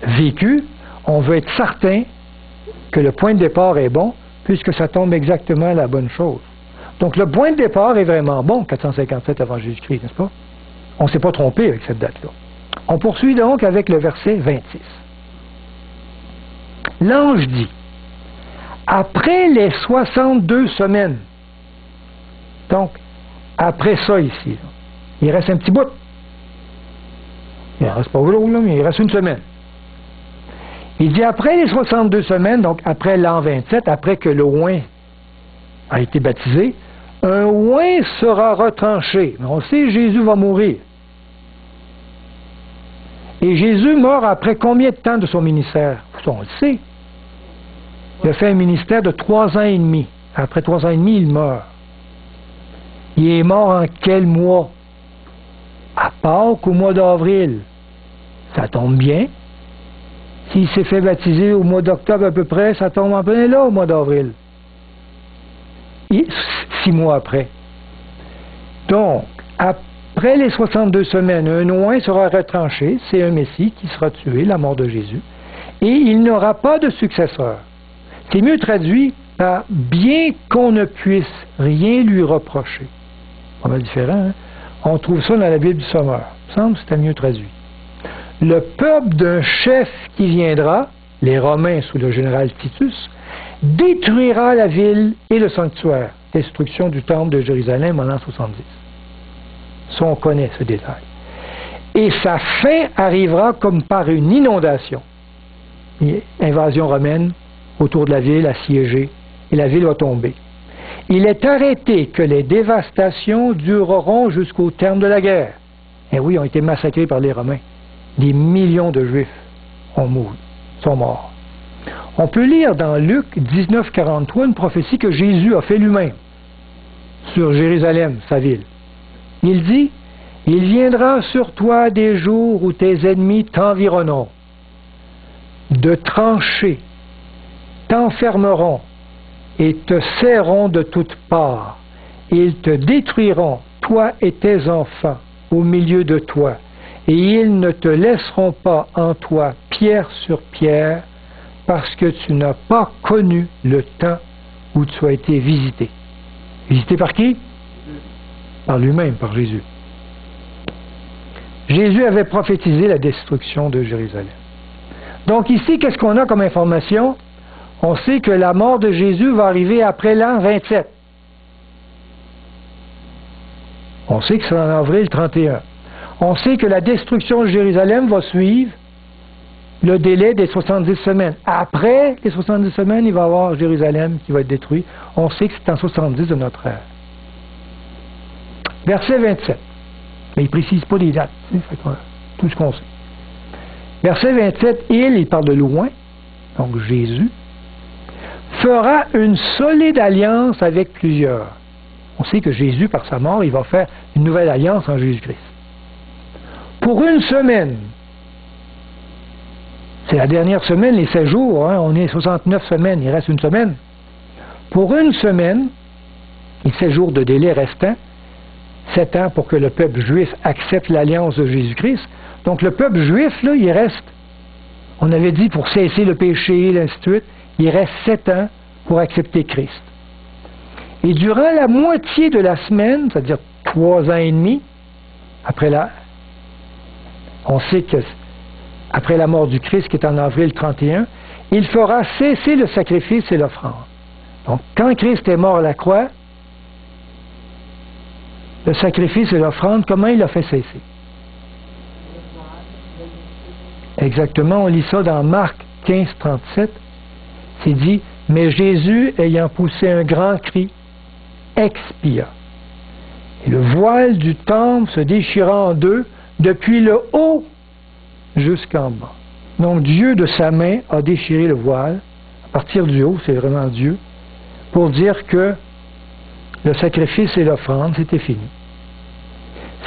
vécu, on veut être certain que le point de départ est bon, puisque ça tombe exactement à la bonne chose. Donc, le point de départ est vraiment bon, 457 avant Jésus-Christ, n'est-ce pas? On ne s'est pas trompé avec cette date-là. On poursuit donc avec le verset 26. L'ange dit, après les 62 semaines, donc, après ça ici, là, il reste un petit bout. Il ne reste pas gros, là, mais il reste une semaine. Il dit, après les 62 semaines, donc après l'an 27, après que le oint a été baptisé, un oint sera retranché. Mais on sait que Jésus va mourir. Et Jésus meurt après combien de temps de son ministère? On le sait. Il a fait un ministère de 3 ans et demi. Après 3 ans et demi, il meurt. Il est mort en quel mois? À Pâques, au mois d'avril. Ça tombe bien. S'il s'est fait baptiser au mois d'octobre à peu près, ça tombe en plein là au mois d'avril. 6 mois après. Donc, après les 62 semaines, un oint sera retranché, c'est un Messie qui sera tué, la mort de Jésus, et il n'aura pas de successeur. C'est mieux traduit par « bien qu'on ne puisse rien lui reprocher ». Pas mal différent, hein? On trouve ça dans la Bible du Sommeur. Il me semble que c'était mieux traduit. Le peuple d'un chef qui viendra, les Romains sous le général Titus, détruira la ville et le sanctuaire. Destruction du temple de Jérusalem en l'an 70. Ça, on connaît ce détail. Et sa fin arrivera comme par une inondation. Invasion romaine autour de la ville, assiégée, et la ville va tomber. Il est arrêté que les dévastations dureront jusqu'au terme de la guerre. Et oui, ils ont été massacrés par les Romains. Des millions de Juifs sont morts. On peut lire dans Luc 19:43 une prophétie que Jésus a fait lui-même sur Jérusalem, sa ville. Il dit, « Il viendra sur toi des jours où tes ennemis t'environneront, de tranchées, t'enfermeront et te serreront de toutes parts. Ils te détruiront, toi et tes enfants, au milieu de toi, et ils ne te laisseront pas en toi pierre sur pierre, parce que tu n'as pas connu le temps où tu as été visité. » Visité par qui? Par lui-même, par Jésus. Jésus avait prophétisé la destruction de Jérusalem. Donc ici, qu'est-ce qu'on a comme information? On sait que la mort de Jésus va arriver après l'an 27. On sait que c'est en avril 31. On sait que la destruction de Jérusalem va suivre le délai des 70 semaines. Après les 70 semaines, il va y avoir Jérusalem qui va être détruit. On sait que c'est en 70 de notre ère. Verset 27. Mais il ne précise pas les dates. Tout ce qu'on sait. Verset 27, il parle de loin, donc Jésus, fera une solide alliance avec plusieurs. On sait que Jésus, par sa mort, il va faire une nouvelle alliance en Jésus-Christ. Pour une semaine, C'est la dernière semaine, les 16 jours, hein, on est 69 semaines, il reste une semaine. Pour une semaine, les 16 jours de délai restant, 7 ans pour que le peuple juif accepte l'alliance de Jésus-Christ. Donc le peuple juif, là, il reste, on avait dit pour cesser le péché, et ainsi de suite, il reste 7 ans pour accepter Christ. Et durant la moitié de la semaine, c'est-à-dire 3 ans et demi, on sait que après la mort du Christ, qui est en avril 31, il fera cesser le sacrifice et l'offrande. Donc, quand Christ est mort à la croix, le sacrifice et l'offrande, comment il l'a fait cesser? Exactement, on lit ça dans Marc 15, 37. C'est dit, « Mais Jésus, ayant poussé un grand cri, expia. Et le voile du temple se déchira en deux, depuis le haut jusqu'en bas. » Donc Dieu de sa main a déchiré le voile, à partir du haut, c'est vraiment Dieu, pour dire que le sacrifice et l'offrande, c'était fini.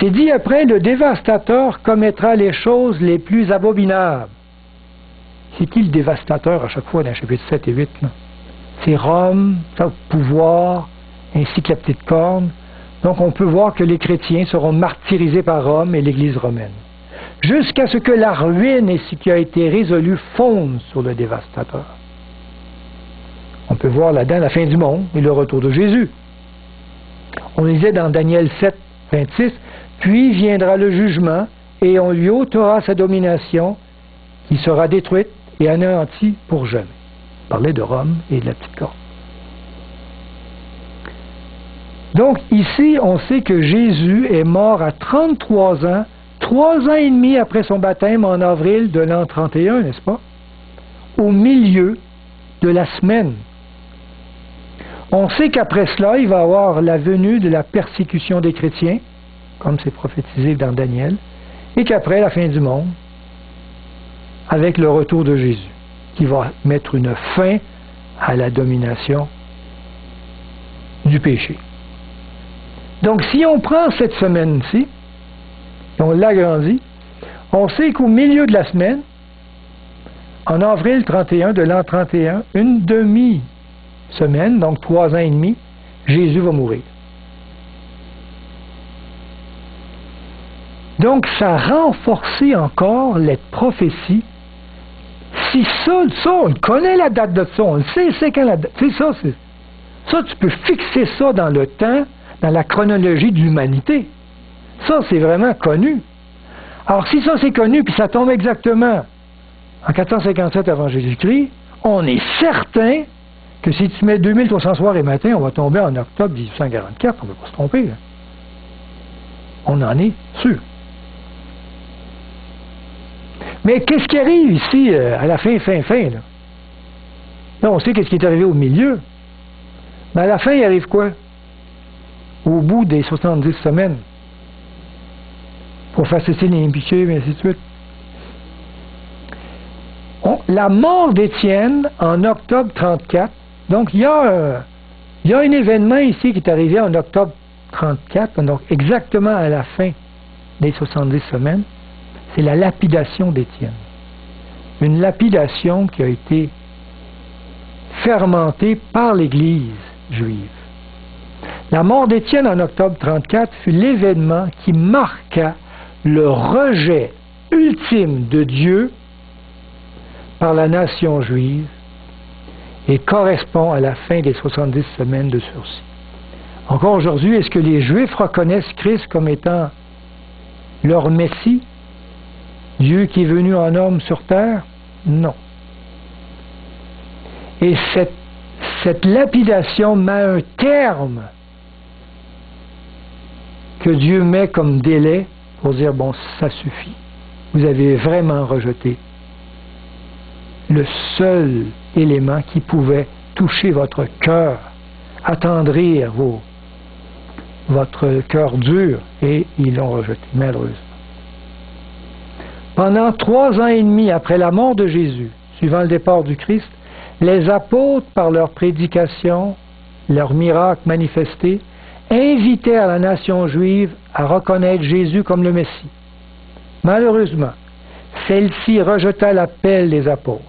C'est dit après, le dévastateur commettra les choses les plus abominables. C'est qui le dévastateur à chaque fois dans les chapitres 7 et 8? C'est Rome, le pouvoir, ainsi que la petite corne. Donc on peut voir que les chrétiens seront martyrisés par Rome et l'Église romaine. Jusqu'à ce que la ruine et ce qui a été résolu fondent sur le dévastateur. On peut voir là-dedans la fin du monde et le retour de Jésus. On lisait dans Daniel 7, 26, « Puis viendra le jugement, et on lui ôtera sa domination, qui sera détruite et anéantie pour jamais. » On parlait de Rome et de la petite corne. Donc ici, on sait que Jésus est mort à 33 ans, 3 ans et demi après son baptême en avril de l'an 31, n'est-ce pas? Au milieu de la semaine. On sait qu'après cela, il va y avoir la venue de la persécution des chrétiens, comme c'est prophétisé dans Daniel, et qu'après la fin du monde, avec le retour de Jésus, qui va mettre une fin à la domination du péché. Donc si on prend cette semaine-ci, et on l'agrandit, on sait qu'au milieu de la semaine, en avril 31 de l'an 31, une demi-semaine, donc 3 ans et demi, Jésus va mourir. Donc ça a renforcé encore les prophéties. Si ça, on connaît la date de ça, on le sait, c'est quand la date, c'est ça, ça tu peux fixer ça dans le temps, dans la chronologie de l'humanité. Ça, c'est vraiment connu. Alors, si ça, c'est connu, puis ça tombe exactement en 457 avant Jésus-Christ, on est certain que si tu mets 2300 soirs et matins, on va tomber en octobre 1844. On ne peut pas se tromper. Là. On en est sûr. Mais qu'est-ce qui arrive ici, à la fin? Là? Là, on sait qu'est-ce qui est arrivé au milieu. Mais à la fin, il arrive quoi? Au bout des 70 semaines, pour faire cesser l'iniquité, et ainsi de suite. La mort d'Étienne en octobre 34, donc il y a un événement ici qui est arrivé en octobre 34, donc exactement à la fin des 70 semaines, c'est la lapidation d'Étienne. Une lapidation qui a été fermentée par l'Église juive. La mort d'Étienne en octobre 34 fut l'événement qui marqua le rejet ultime de Dieu par la nation juive et correspond à la fin des 70 semaines de sursis. Encore aujourd'hui, est-ce que les Juifs reconnaissent Christ comme étant leur Messie, Dieu qui est venu en homme sur terre? Non. Et cette lapidation met un terme que Dieu met comme délai pour dire, bon, ça suffit. Vous avez vraiment rejeté le seul élément qui pouvait toucher votre cœur, attendrir votre cœur dur, et ils l'ont rejeté, malheureusement. Pendant 3 ans et demi après la mort de Jésus, suivant le départ du Christ, les apôtres, par leur prédication, leurs miracles manifestés, invitèrent la nation juive à reconnaître Jésus comme le Messie. Malheureusement, celle-ci rejeta l'appel des apôtres.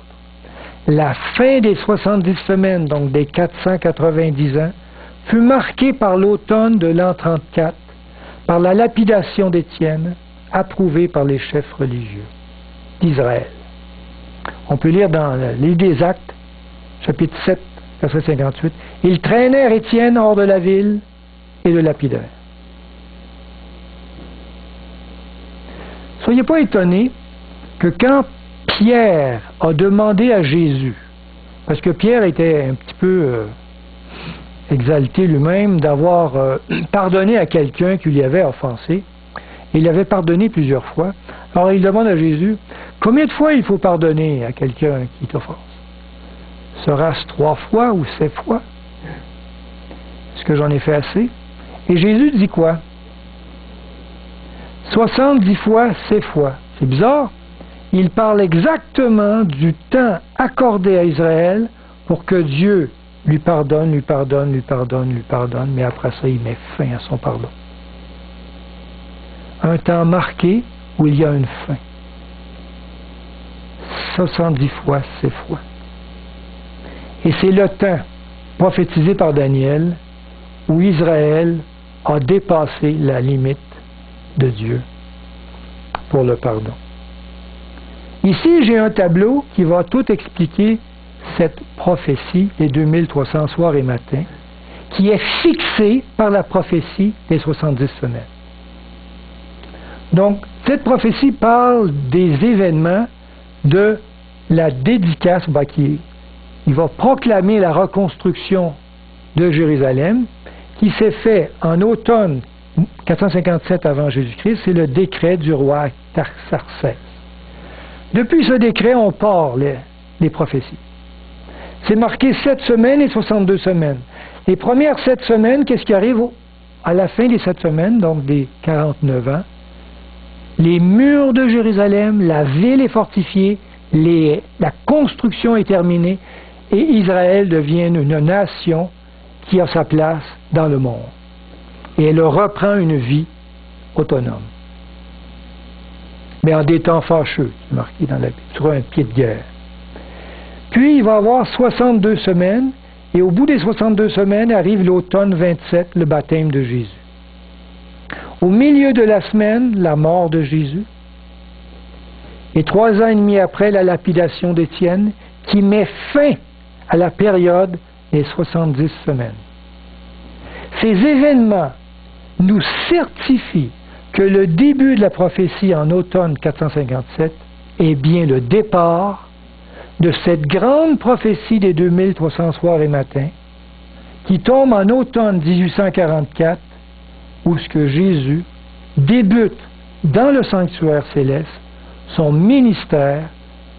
La fin des 70 semaines, donc des 490 ans, fut marquée par l'automne de l'an 34, par la lapidation d'Étienne, approuvée par les chefs religieux d'Israël. On peut lire dans le livre des Actes, chapitre 7, verset 58, « Ils traînèrent Étienne hors de la ville et le lapidèrent. » Soyez pas étonnés que quand Pierre a demandé à Jésus, parce que Pierre était un petit peu exalté lui-même d'avoir pardonné à quelqu'un qui lui avait offensé, il avait pardonné plusieurs fois, alors il demande à Jésus, combien de fois il faut pardonner à quelqu'un qui t'offense? Sera-ce 3 fois ou 7 fois? Est-ce que j'en ai fait assez? Et Jésus dit quoi? 70 fois, 7 fois. C'est bizarre. Il parle exactement du temps accordé à Israël pour que Dieu lui pardonne, lui pardonne, lui pardonne, lui pardonne, mais après ça, il met fin à son pardon. Un temps marqué où il y a une fin. 70 fois, 7 fois. Et c'est le temps prophétisé par Daniel où Israël a dépassé la limite de Dieu pour le pardon. Ici, j'ai un tableau qui va tout expliquer cette prophétie, les 2300 soirs et matins, qui est fixée par la prophétie des 70 semaines. Donc, cette prophétie parle des événements de la dédicace, il va proclamer la reconstruction de Jérusalem, qui s'est fait en automne 457 avant Jésus-Christ, c'est le décret du roi Artaxerxès. Depuis ce décret, on part les prophéties. C'est marqué 7 semaines et 62 semaines. Les premières 7 semaines, qu'est-ce qui arrive à la fin des 7 semaines, donc des 49 ans? Les murs de Jérusalem, la ville est fortifiée, la construction est terminée, et Israël devient une nation qui a sa place dans le monde. Et elle reprend une vie autonome. Mais en des temps fâcheux, c'est marqué dans la Bible, sur un pied de guerre. Puis il va y avoir 62 semaines, et au bout des 62 semaines arrive l'automne 27, le baptême de Jésus. Au milieu de la semaine, la mort de Jésus. Et 3 ans et demi après, la lapidation d'Étienne, qui met fin à la période des 70 semaines. Ces événements nous certifient que le début de la prophétie en automne 457 est bien le départ de cette grande prophétie des 2300 soirs et matins qui tombe en automne 1844 où ce que Jésus débute dans le sanctuaire céleste son ministère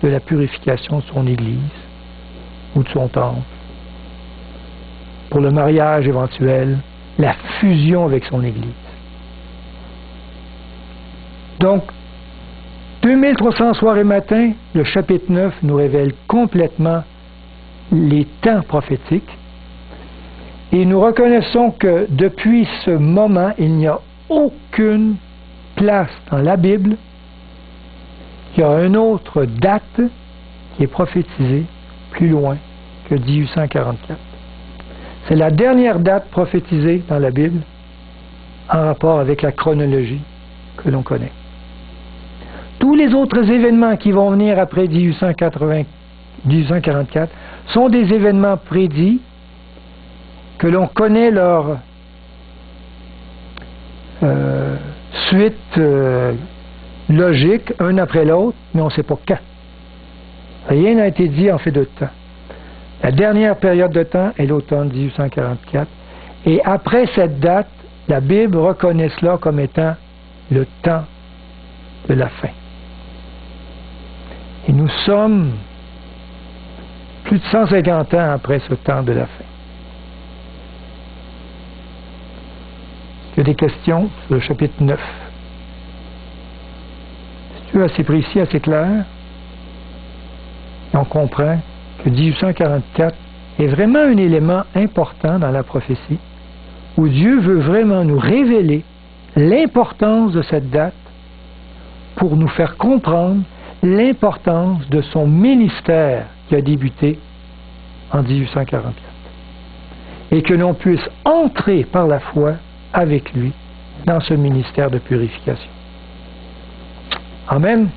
de la purification de son Église ou de son temple pour le mariage éventuel, la fusion avec son Église. Donc, 2300 soirs et matins, le chapitre 9 nous révèle complètement les temps prophétiques et nous reconnaissons que depuis ce moment, il n'y a aucune place dans la Bible qui a une autre date qui est prophétisée plus loin que 1844. C'est la dernière date prophétisée dans la Bible en rapport avec la chronologie que l'on connaît. Tous les autres événements qui vont venir après 1844 sont des événements prédits que l'on connaît leur suite logique, un après l'autre, mais on ne sait pas quand. Rien n'a été dit en fait de temps. La dernière période de temps est l'automne 1844. Et après cette date, la Bible reconnaît cela comme étant le temps de la fin. Et nous sommes plus de 150 ans après ce temps de la fin. Il y a des questions sur le chapitre 9. C'est assez précis, assez clair. Et on comprend que 1844 est vraiment un élément important dans la prophétie où Dieu veut vraiment nous révéler l'importance de cette date pour nous faire comprendre l'importance de son ministère qui a débuté en 1844. Et que l'on puisse entrer par la foi avec lui dans ce ministère de purification. Amen.